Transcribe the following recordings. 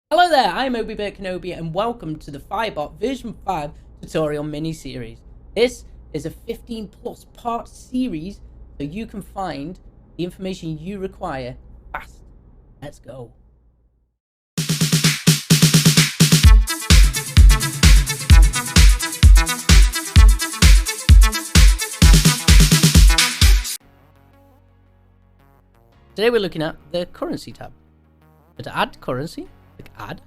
Hello there, I'm Kenobi and welcome to the Firebot V5 tutorial mini-series. This is a 15 plus part series so you can find the information you require fast. Let's go. Today we're looking at the currency tab. So to add currency, click add,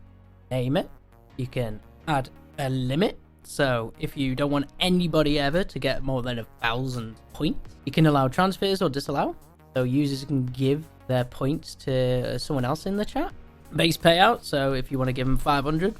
name it. You can add a limit. So if you don't want anybody ever to get more than 1,000 points, you can allow transfers or disallow. So users can give their points to someone else in the chat. Base payout. So if you want to give them 500,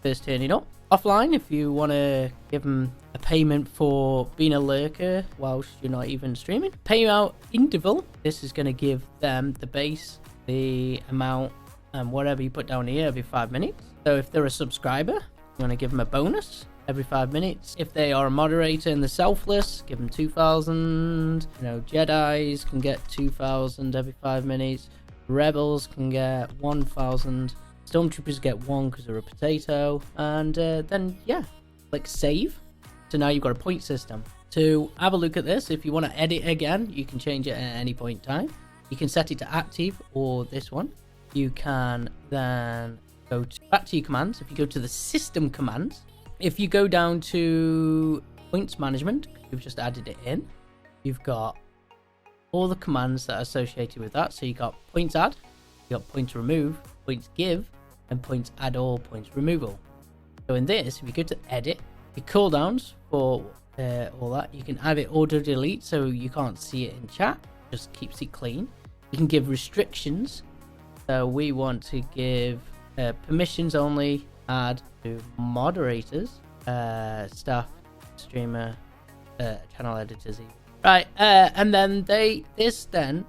first turning up. Offline, if you want to give them a payment for being a lurker whilst you're not even streaming. Payout interval. This is going to give them the base, the amount, and whatever you put down here every 5 minutes. So if they're a subscriber, you want to give them a bonus every 5 minutes. If they are a moderator and they're selfless, give them 2,000. Jedis can get 2,000 every 5 minutes. Rebels can get 1,000. Stormtroopers get 1 because they're a potato. And then, yeah, click save. So now you've got a point system. To have a look at this, if you want to edit again, you can change it at any point in time. You can set it to active or this one. You can then go back to your commands. If you go to the system commands, if you go down to points management, you've just added it in. You've got all the commands that are associated with that. So you got points add, you got points remove, points give, and points add or points removal. So in this, if you go to edit, your cooldowns for all that, you can have it auto delete so you can't see it in chat. Just keeps it clean. You can give restrictions. So we want to give permissions only, add to moderators, staff, streamer, channel editors. Right, and then this then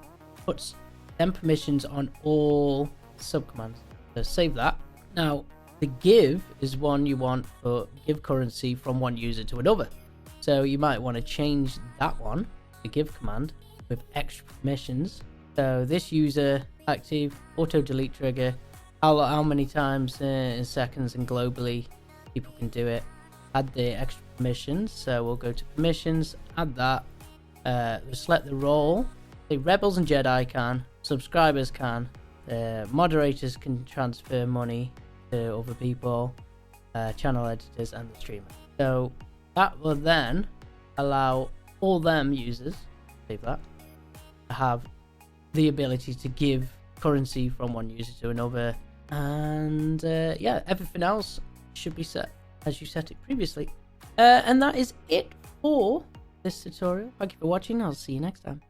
puts them permissions on all subcommands. So save that. Now the give is one you want for give currency from one user to another. So you might want to change that one, the give command, with extra permissions. So this user active auto delete trigger, how many times in seconds and globally people can do it. Add the extra permissions. So we'll go to permissions, add that. We'll select the role. The rebels and Jedi can, subscribers can, moderators can transfer money to other people, channel editors and the streamer. So that will then allow all them users, save that, to have the ability to give currency from one user to another. And yeah, everything else should be set as you set it previously. And that is it for this tutorial. Thank you for watching. I'll see you next time.